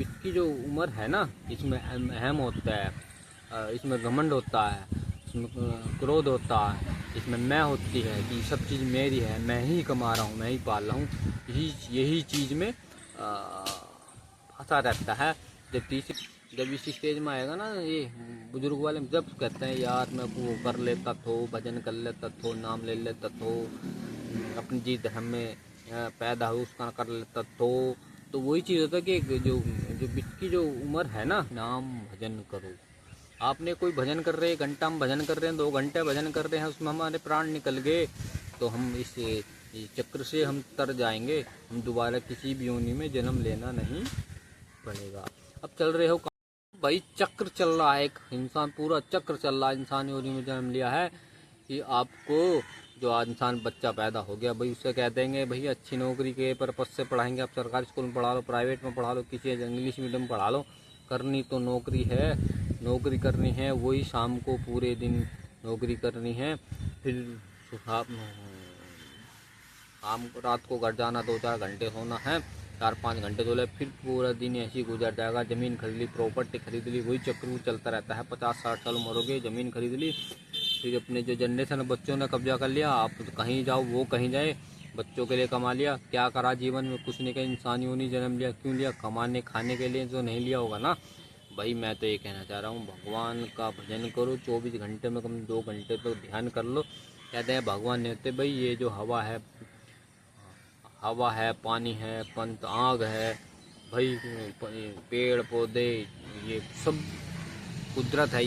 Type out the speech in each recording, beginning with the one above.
इसकी जो उम्र है ना, इसमें अहम होता है, इसमें घमंड होता है, इसमें क्रोध होता है, इसमें मैं होती है कि सब चीज़ मेरी है, मैं ही कमा रहा हूँ, मैं ही पाल रहा हूँ। यही चीज़ में फंसा रहता है। जब इस स्टेज में आएगा ना, ये बुजुर्ग वाले जब कहते हैं यार मैं वो कर लेता थो, भजन कर लेता थो, नाम ले लेता थो, अपनी जी धर्म में पैदा हो उसका कर लेता तो वही चीज़ होता है कि जो जो इसकी जो उम्र है ना, नाम भजन करो। आपने कोई भजन कर रहे, घंटा हम भजन कर रहे हैं, 2 घंटे भजन कर रहे हैं, उसमें हमारे प्राण निकल गए तो हम इस चक्र से हम तर जाएंगे। हम दोबारा किसी भी योनि में जन्म लेना नहीं पड़ेगा। अब चल रहे हो भाई, चक्र चल रहा है, एक इंसान पूरा चक्र चल रहा है, इंसान योनि में जन्म लिया है कि आपको जो आज इंसान बच्चा पैदा हो गया भाई, उसे कह देंगे भाई अच्छी नौकरी के पर्पज से पढ़ाएंगे, आप सरकारी स्कूल में पढ़ा लो, प्राइवेट में पढ़ा लो, किसी इंग्लिश मीडियम पढ़ा लो, करनी तो नौकरी है, नौकरी करनी है, वही शाम को पूरे दिन नौकरी करनी है, फिर शाम को रात को घर जाना, 2-4 घंटे सोना है, 4-5 घंटे सोले, फिर पूरा दिन ऐसे ही गुजर जाएगा। ज़मीन खरीद ली, प्रॉपर्टी खरीद ली, वही चक्र चलता रहता है। 50-60 साल मरोगे, ज़मीन खरीद ली, फिर अपने जो जनरेशन बच्चों ने कब्जा कर लिया, आप कहीं जाओ वो कहीं जाए, बच्चों के लिए कमा लिया, क्या करा जीवन में, कुछ नहीं, कहीं इंसान यूँ नहीं जन्म लिया, क्यों लिया, कमाने खाने के लिए, जो नहीं लिया होगा ना भाई। मैं तो ये कहना चाह रहा हूँ, भगवान का भजन करो, 24 घंटे में कम 2 घंटे तो ध्यान कर लो। कहते हैं भगवान ने होते भाई, ये जो हवा है, पानी है, पंत आग है भाई, पेड़ पौधे, ये सब कुदरत है,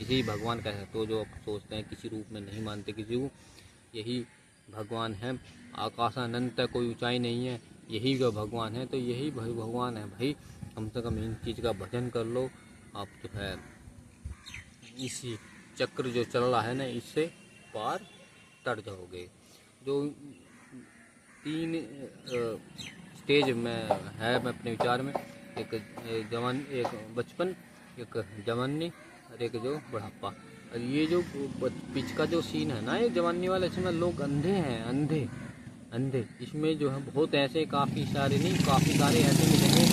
इसी भगवान का है। तो जो आप सोचते हैं किसी रूप में नहीं मानते किसी को, यही भगवान है। आकाशानंत है, कोई ऊंचाई नहीं है, यही जो भगवान है। तो यही भाई भगवान है भाई, कम से कम इन चीज़ का भजन कर लो। आप जो है इसी चक्र जो चल रहा है ना, इससे पार तर जाओगे। जो 3 स्टेज में है मैं अपने विचार में, एक जवान, एक बचपन, एक जवानी और एक जो बुढ़ापा। और ये जो बीच का जो सीन है ना, ये जवानी वाला, इसमें लोग अंधे हैं, अंधे। इसमें जो है बहुत ऐसे काफ़ी सारे ऐसे मिलेंगे,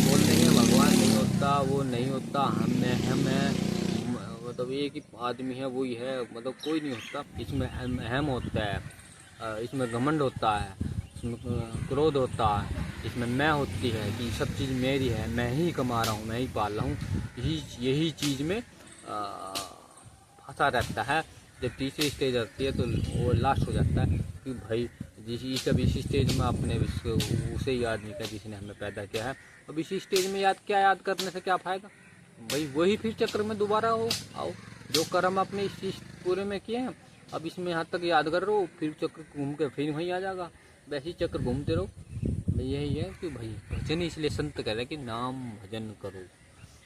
बोल देंगे भगवान नहीं होता, वो नहीं होता, हम है, मतलब एक ही आदमी है, वही है, मतलब कोई नहीं होता। इसमें अहम होता है, इसमें घमंड होता है, इसमें क्रोध होता है, इसमें मैं होती है कि सब चीज़ मेरी है, मैं ही कमा रहा हूँ, मैं ही पाल रहा हूँ। यही चीज़ में फंसा रहता है। जब तीसरी स्टेज आती है तो वो लास्ट हो जाता है कि भाई जब इसी स्टेज में आपने उसे याद नहीं किया जिसने हमें पैदा किया है। अब इसी स्टेज में याद करने से क्या फ़ायदा भाई, वही फिर चक्र में दोबारा आओ। जो कर्म आपने इस चीज़ पूरे में किए हैं, अब इसमें यहाँ तक याद कर रहे हो, फिर चक्र घूम के फिर वहीं आ जाएगा, वैसे ही चक्र घूमते रहो। यही है कि भाई भजन, इसलिए संत कह रहे हैं कि नाम भजन करो।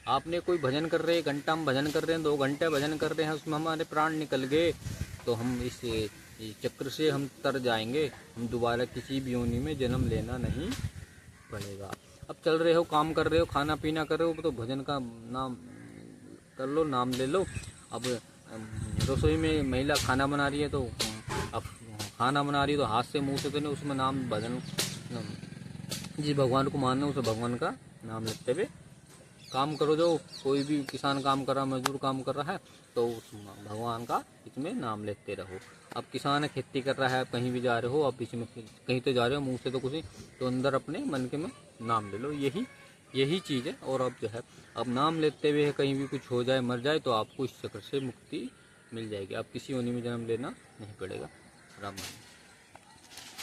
आपने कोई भजन कर रहे, घंटा हम भजन कर रहे हैं, 2 घंटे भजन कर रहे हैं, उसमें हमारे प्राण निकल गए तो हम इस चक्र से हम तर जाएंगे। हम दोबारा किसी भी योनि में जन्म लेना नहीं पड़ेगा। अब चल रहे हो, काम कर रहे हो, खाना पीना कर रहे हो, तो भजन का नाम कर लो, नाम ले लो। अब रसोई में महिला खाना बना रही है, तो अब खाना बना रही है तो हाथ से मुंह से तो नहीं, उसमें नाम भजन, जिस भगवान को मानना उसे भगवान का नाम लेते हुए काम करो। जो कोई भी किसान काम कर रहा है, मजदूर काम कर रहा है, तो उस भगवान का इसमें नाम लेते रहो। अब किसान है, खेती कर रहा है, कहीं भी जा रहे हो, अब इसमें कहीं तो जा रहे हो, मुंह से तो कुछ, तो अंदर अपने मन के में नाम ले लो। यही चीज़ है। और अब जो है, अब नाम लेते हुए कहीं भी कुछ हो जाए, मर जाए, तो आपको इस चक्र से मुक्ति मिल जाएगी। आप किसी योनि में जन्म लेना नहीं पड़ेगा। राम।